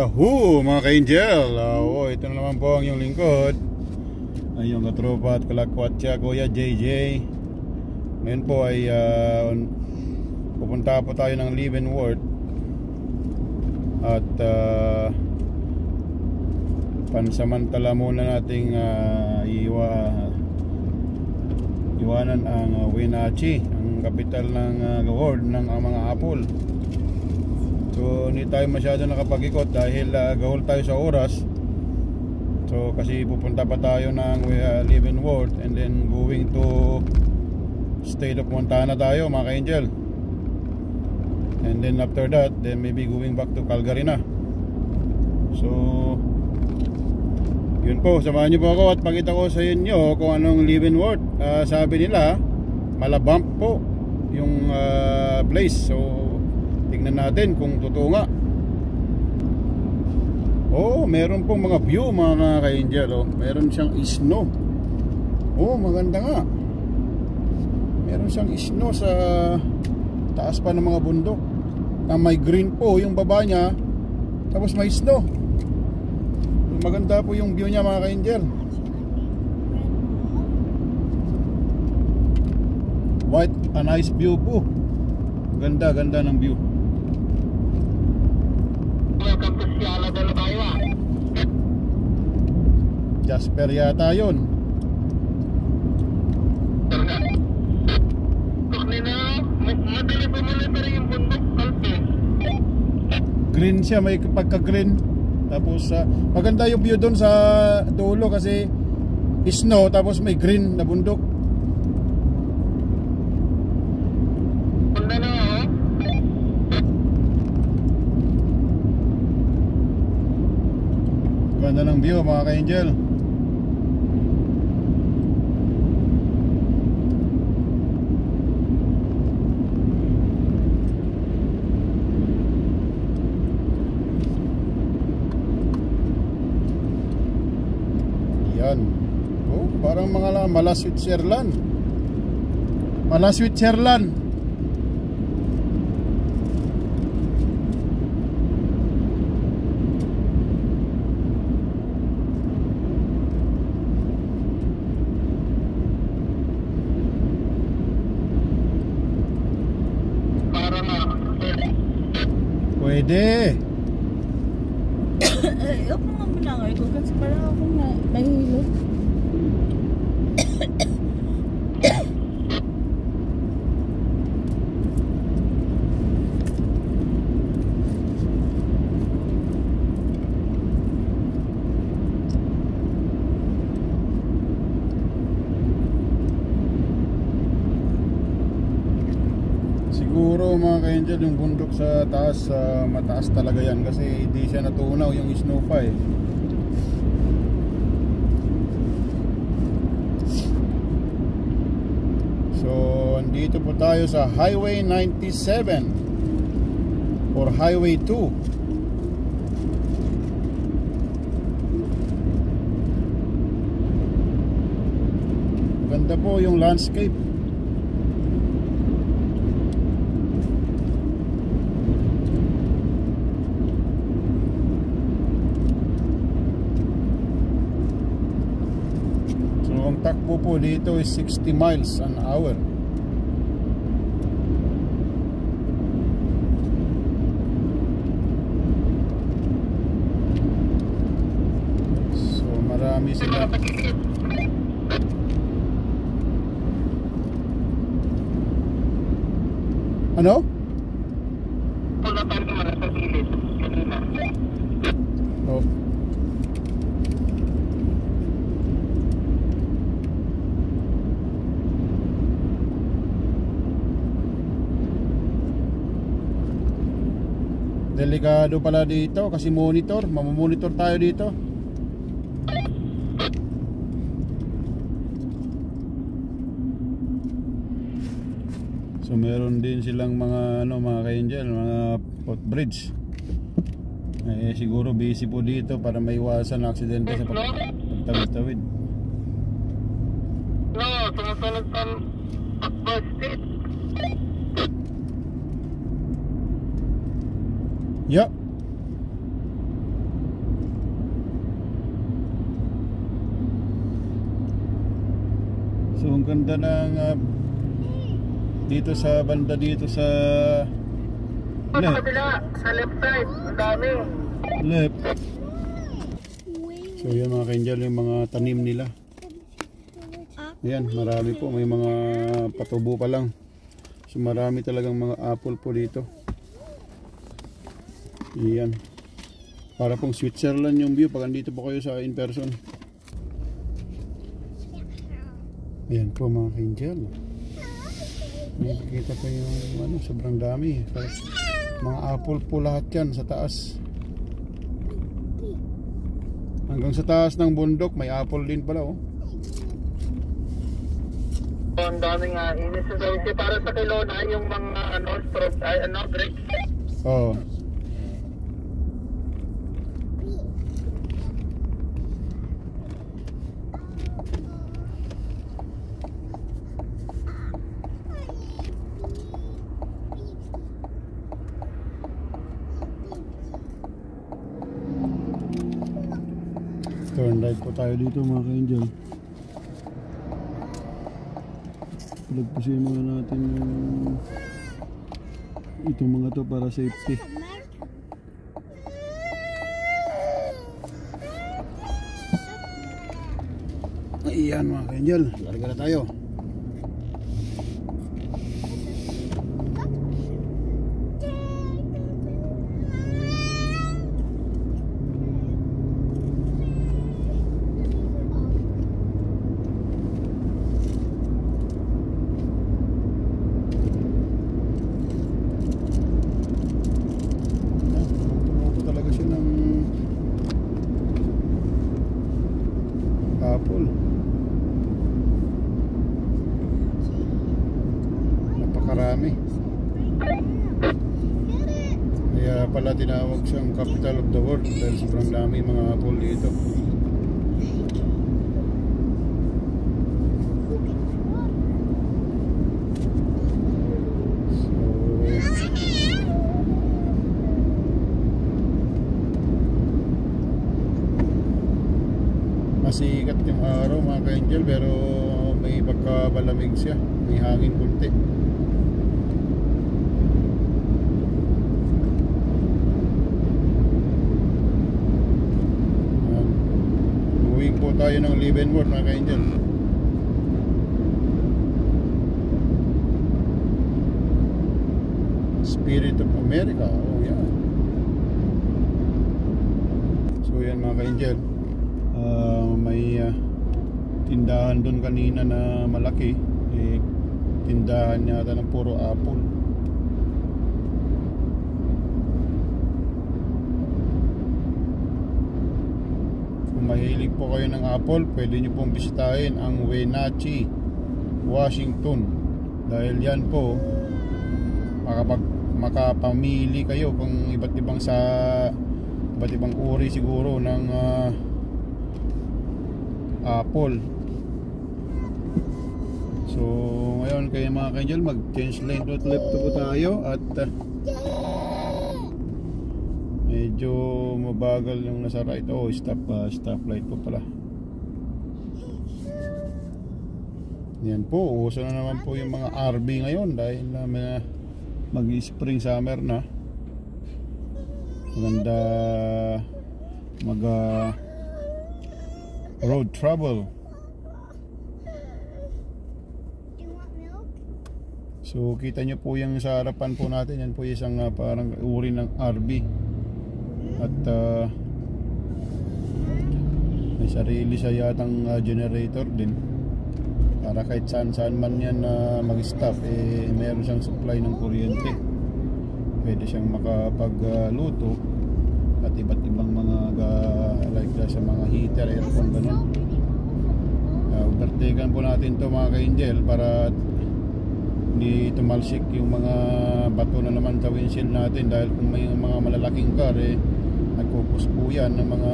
Yahoo mga ka-angel. Ito na naman po ang iyong lingkod, ay yung katropa at kalakwatsa Kuya JJ. Ngayon po ay pupunta po tayo ng Leavenworth. At pansamantala muna nating iwanan ang Wenatchee, ang kapital ng world ng mga apple. So hindi tayo masyado nakapag-ikot dahil gahol tayo sa oras. So kasi pupunta pa tayo ng Leavenworth and then going to state of Montana tayo mga ka-angel. And then after that, then maybe going back to Calgary na. So yun po, samahan niyo po ako at pakita ko sa inyo kung anong Leavenworth. Sabi nila malabump po yung place. So tingnan natin kung totoo nga. Meron pong mga view mga ka-angel. Meron siyang snow. Maganda nga. Meron siyang snow sa taas pa ng mga bundok. Na may green po yung baba niya, tapos may snow. Maganda po yung view niya mga ka-angel. White, a nice view po. Ganda ng view. Jasper yata yun. Green siya, may pagka-green. Tapos maganda yung view doon sa dulo kasi snow, tapos may green na bundok. Ganda ng view mga ka-angel. Yan. Parang mga mala Switzerland. Mala Switzerland. Pwede. Ako nga manangay ko kasi parang ako na mahilo. Siguro mga ka-angel yung bundok sa taas, mataas talaga yan kasi hindi siya natunaw yung snow pa eh. So andito po tayo sa Highway 97 or Highway 2. Ganda po yung landscape. Ang takbo po dito is 60 miles an hour. So marami sila. Ano? Delikado pala dito kasi mamomonitor tayo dito. So meron din silang mga mga ka-angel, mga footbridge. Siguro busy po dito para maiwasan ang aksidente sa pagtawid-tawid. Sumusunod sa footbridge. Yeah. Ang ganda ng dito sa banda dito sa left. Sa left side, ang dami. Left. So yan mga ka-angel, yung mga tanim nila. Ayan, marami po. May mga patubo pa lang. So marami talagang mga apple po dito. Ayan. Para pong Switzerland yung view pag andito po kayo sa in person. Ayan po mga ka-angel. May nakikita po yung sobrang dami. Mga apple po lahat yan sa taas. Hanggang sa taas ng bundok may apple din pala oh. Ang dami nga inis sa para sa Kelowna yung mga grapes. Oo. Turn right po tayo dito mga ka-angel. Lagpasin muna natin yung itong mga to para safety. Ayan mga ka-angel, larga na tayo. Apple. Napakarami. Kaya pala tinawag siyang capital of the world dahil sobrang dami mga apple dito. Masikat yung araw mga ka-angel pero may pagkabalamig siya, may hangin kunti. Uwing po tayo ng Leavenworth mga ka-angel. Spirit of America, oh yeah. So yan mga ka-angel, may tindahan doon kanina na malaki, tindahan yata ng puro apple. Kung mahilig po kayo ng apple, pwede nyo pong bisitahin ang Wenatchee, Washington, dahil yan po makapamili kayo kung iba't ibang uri siguro ng apple. So ngayon kayo mga ka-angel, mag-change lane to left po tayo at medyo mabagal yung nasa right. Oh, stoplight po pala. Yan po, uso na naman po yung mga RV ngayon dahil mag-spring summer na. Maganda road travel. So kita nyo po yung sa harapan po natin, yan po isang parang uri ng RV. At may sarili siya yatang generator din para kahit saan man yan mag-stop, meron siyang supply ng kuryente. Pwede siyang makapagluto at iba't ibang mga like sa mga heater, aircon, ganun. Overtaken po natin to mga ka-angel para hindi tumalsik yung mga bato na naman sa windshield natin, dahil kung may mga malalaking car nagkukos po yan ng mga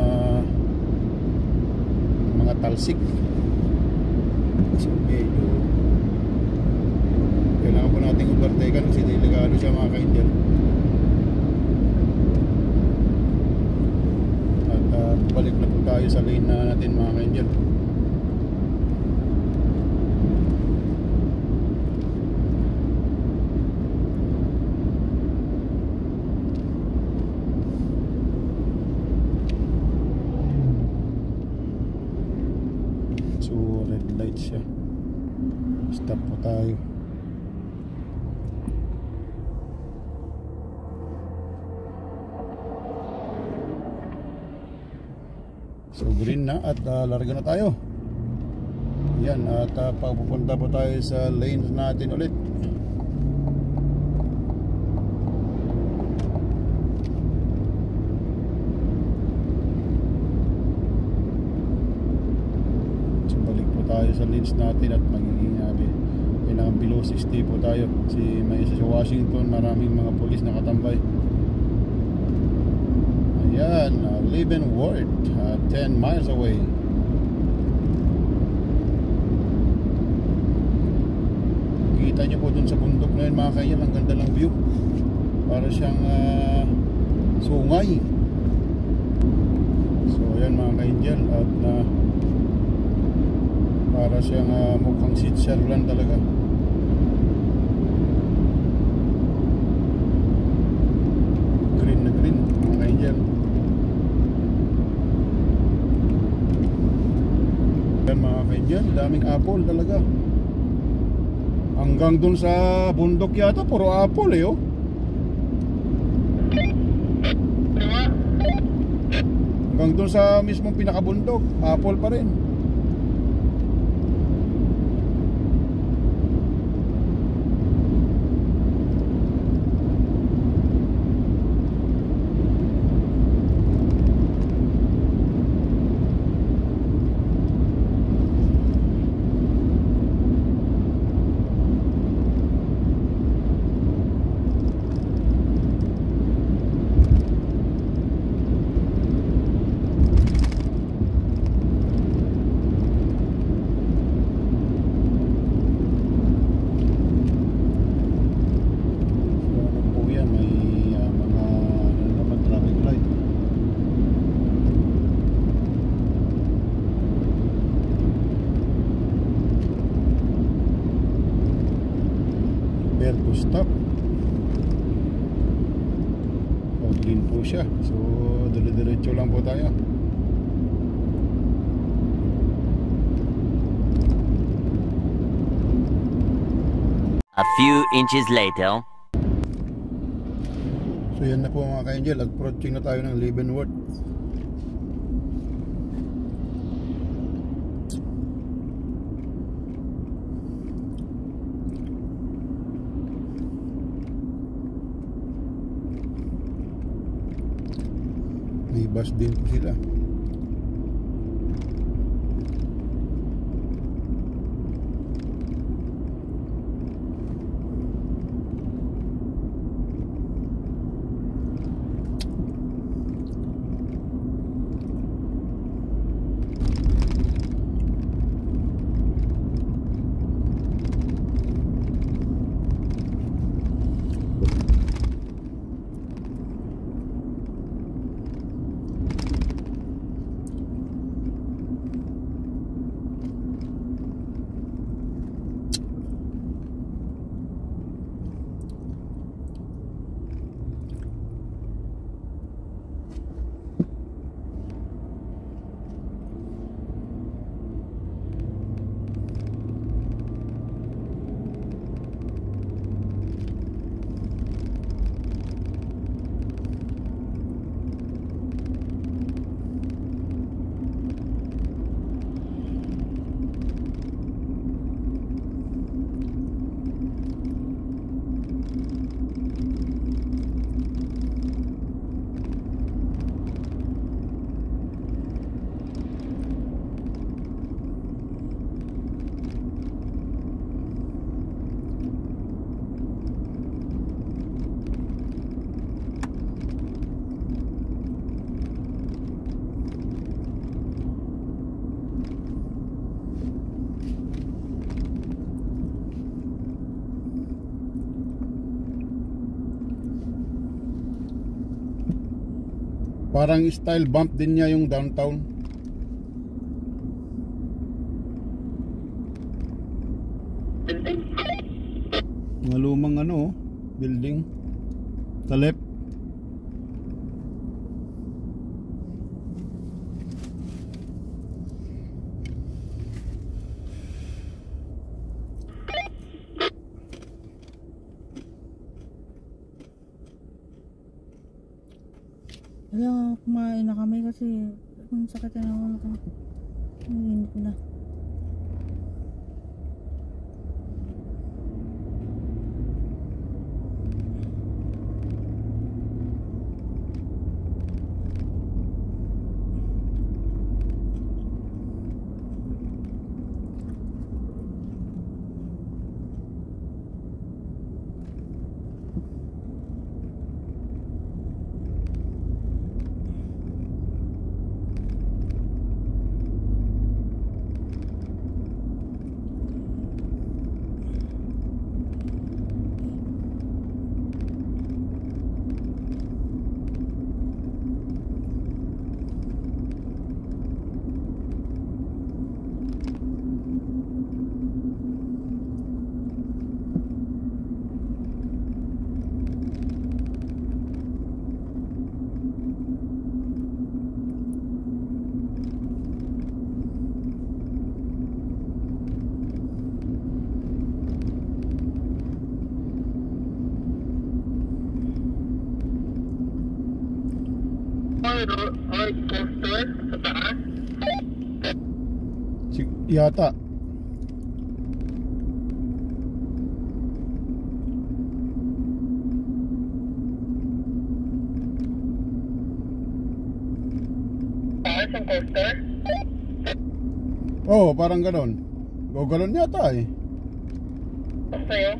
talsik. So medyo kailangan po natin overtaken kasi delikado siya mga ka-angel. Balik na po tayo sa lane na natin mga ka-angel. siya. Stop po tayo. So green na at larga na tayo. Yan, at papupunta po tayo sa lanes natin ulit. So balik po tayo sa lanes natin at magiging kailangan below 60 po tayo. Kasi may isa sa Washington, maraming mga pulis nakatambay. Ayan, Leavenworth, 10 miles away. Kita nyo po dun sa bundok na yun mga kayan, ang ganda ng view. Para siyang sungay. So ayan mga kayan, at para siyang mukhang Switzerland talaga. Green na green mga kayan. Mga kaindian, daming apple talaga. Hanggang dun sa bundok yata puro apple oh. Hanggang dun sa mismong pinakabundok, apple pa rin. To stop. Green po siya. So dire-diretso lang po tayo. A few inches later. So yan na po mga ka-angel, approaching na tayo ng Leavenworth. May bus din po sila. Parang style bump din niya yung downtown. Mga lumang building sa left. Kaya kumain na kami kasi ang sakit na naman ako. Ang init na. Or coaster sa taas. Yata. Taas ang coaster. Oo, parang ganon. O ganon yata eh. Sa'yo.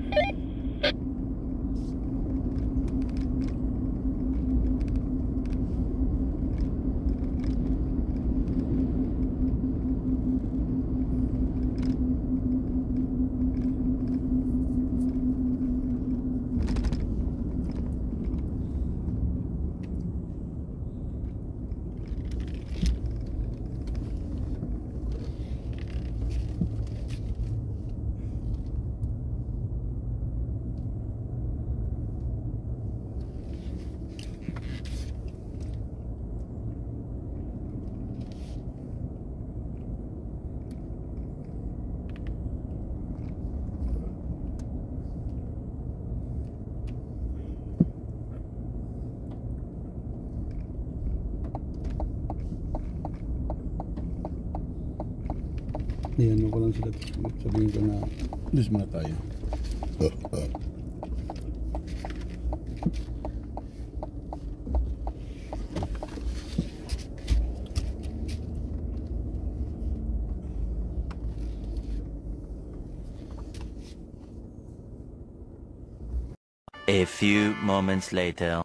Yan ko lang sila. Sabihin ko na alis muna tayo. A few moments later.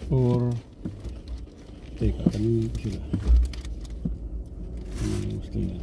Or teka, tanungin ko sila. Ano gusto niya?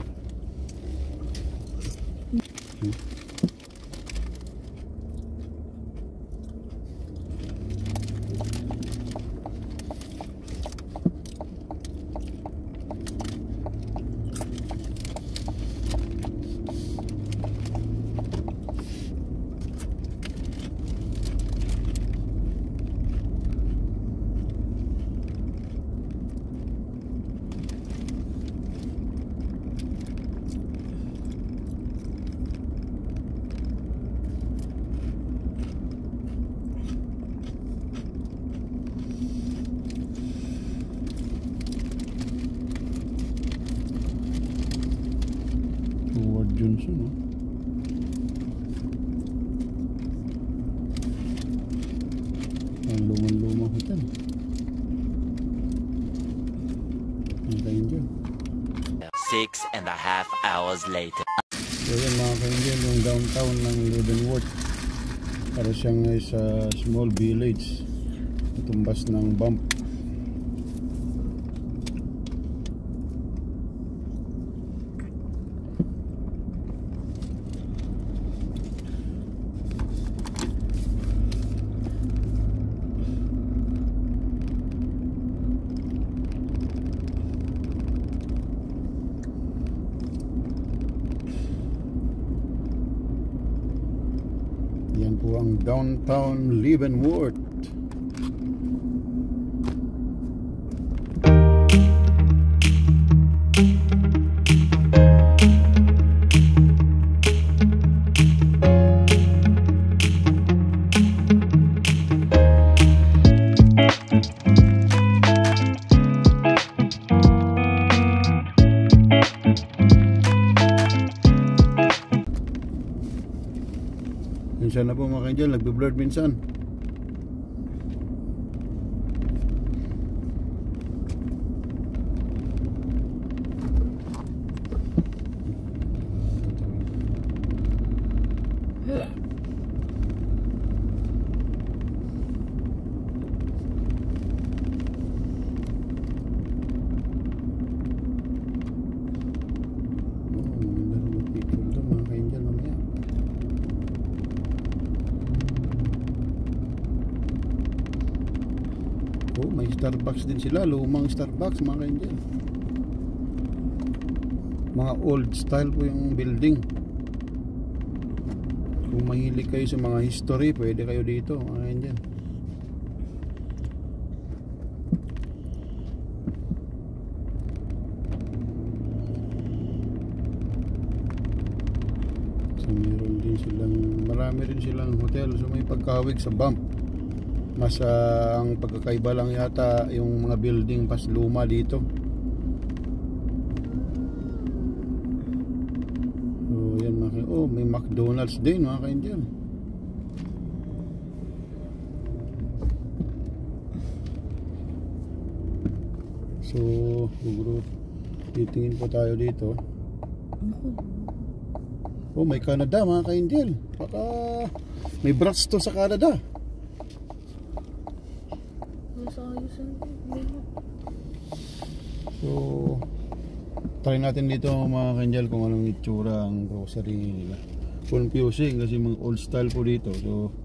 Howard Johnson, no? Ang lumang hotel. Ang kain dyan. 6.5 hours later. So yan mga kaindian, yung downtown ng Leavenworth. Para siyang sa small village. Tumbas ng bump. Yan po ang downtown Leavenworth. Minsan na po mga ka-angel, nagbe-blurred minsan. Oh, may Starbucks din sila, lumang Starbucks mga ka-angel. Mga old style po yung building. Kung mahilig kayo sa mga history, pwede kayo dito mga ka-angel. So meron din silang, marami rin silang hotel. So may pagkawig sa bump. Mas ang pagkakaiba lang yata yung mga building pas luma dito. So yan mga, oh may McDonald's din mga ka-angel. So siguro titingin po tayo dito. Oh may Canada mga ka-angel. Baka may brats to sa Canada. So try natin dito mga ka-angel kung anong itsura ang grocery nila. Confusing kasi mga old style po dito. So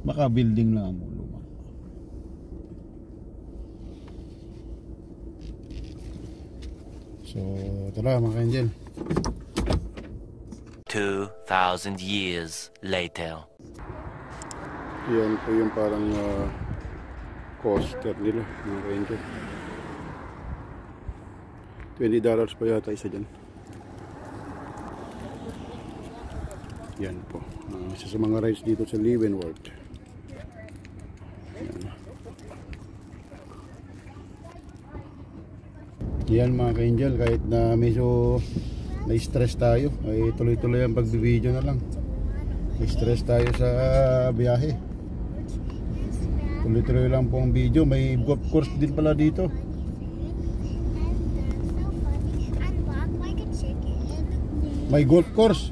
maka building lang mo luma. So tara mga ka-angel. 2,000 years later. Yan po yung parang coaster nila mga ka-angel. $20 pa yata isa dyan. Yan po isa sa mga rides dito sa Leavenworth. Yan mga ka-angel, kahit na medyo na-stress tayo ay tuloy-tuloy ang pagbibideo na lang. Na-stress tayo sa biyahe, tuloy-tuloy lang po ang video. May golf course din pala dito. May golf course.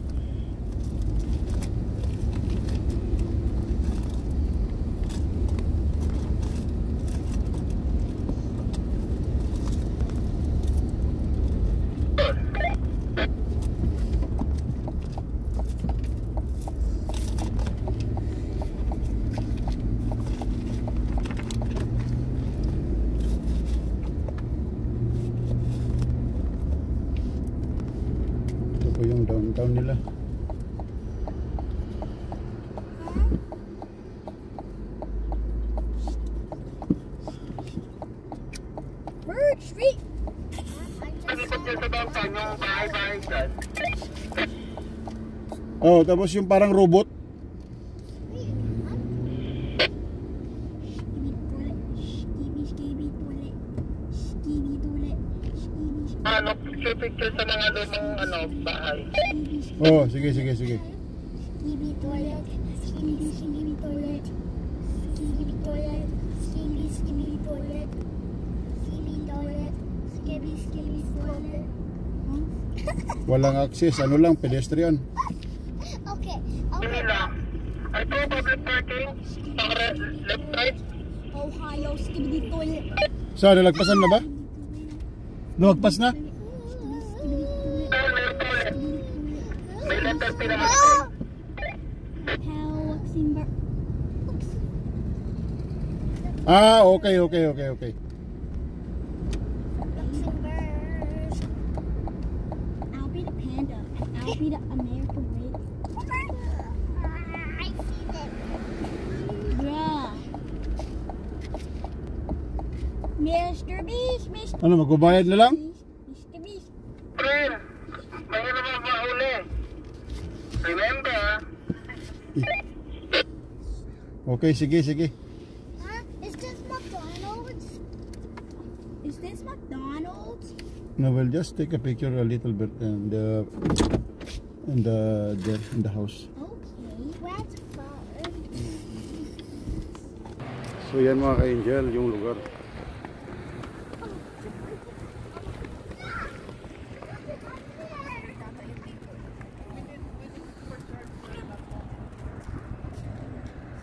Ito po yung downtown nila. Bird Street. Ikot niya sa downtown, yung bahay-bahay dyan. Oh, tapos yung parang robot. Ano, picture sa mga lumang bahay. Oh, sige, sige, sige. Skibidi toilet, skibidi skibidi toilet, skibidi toilet, skibidi skibidi toilet, skibidi toilet, skibidi skibidi toilet. Walang access, ano lang, pedestrian. Okay, Hindi lang. Ito, public parking. Para left, right. Ohio skibidi toilet. Saan, nalagpasan na ba? Lumagpas na? Meron toilet. May letter pinaka. Luxembourg. Ah, okay, okay, okay, okay. Luxembourg. I'll be the panda. I'll be the American race. I see them. Yeah. Mr. Beast, Mr. Ano, magbabayad na lang? Mr. Beast. Prim, mayroon naman mahuli. Remember, Okay, sige, sige. Huh? Is this McDonald's? Is this McDonald's? No, we'll just take a picture a little bit in the house. Okay. That's fun. So yan mga ka-angel, yung lugar.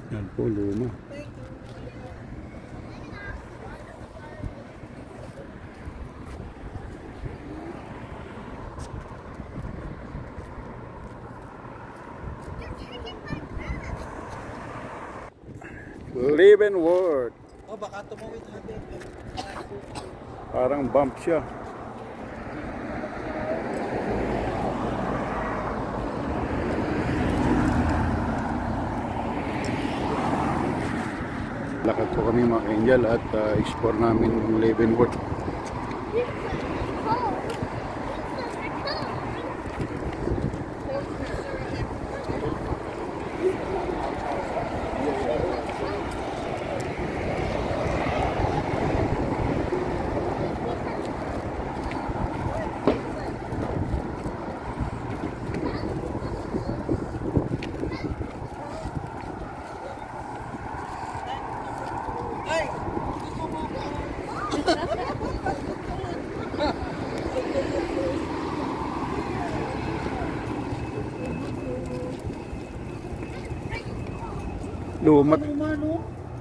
Yan po, luma. Leavenworth. Oh, baka tumawid natin. Parang bump siya. Lakad po kami mga ka-angel at explore namin yung Leavenworth.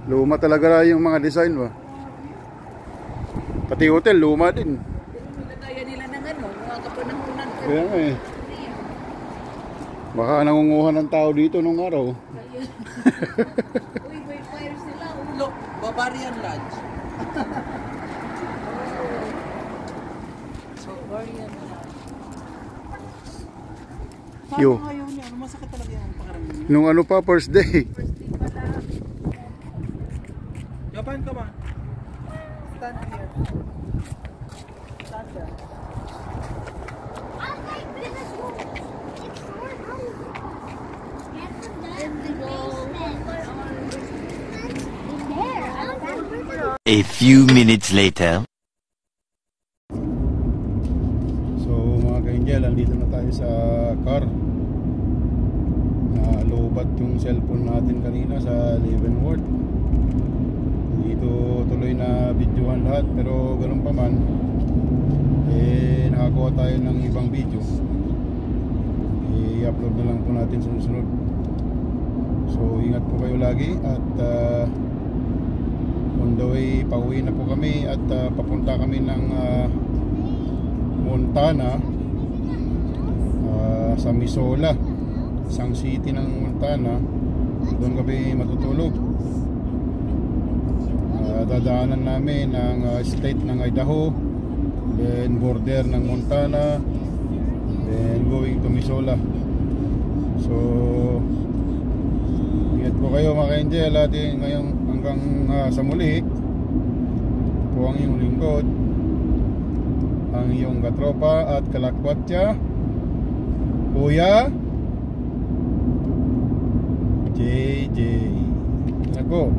Luma talaga yung mga design ba. Pati hotel luma din. Kaya nila ng ano, mga kapanahunan. Kaya nga eh. Baka nangunguha ng tao dito nung araw. Uy, may fire sila. Look, Bavarian Lodge. Bavarian Lodge. Yo. Ayaw niya, ano masakit talaga yung pakaramdam. Nung ano pa, first day. Japan, come on. Stand here. Stand there. A few minutes later. So mga ka-angel, andito na tayo sa car. Nalobat yung cellphone natin kanina sa Leavenworth. Dito tuloy na videohan lahat, pero ganun pa man eh nakakuha tayo ng ibang video. I-upload na lang po natin sa susunod. So ingat po kayo lagi at on the way, pauwi na po kami at papunta kami ng Montana, sa Missoula, isang city ng Montana. Doon kami matutulog. Dadaanan namin ang state ng Idaho, then border ng Montana, then going to Missoula. So ingat po kayo mga ka-angel at ngayong hanggang sa muli. Po ang iyong lingkod, ang iyong katropa at kalakwatya, Kuya JJ. Ingat po.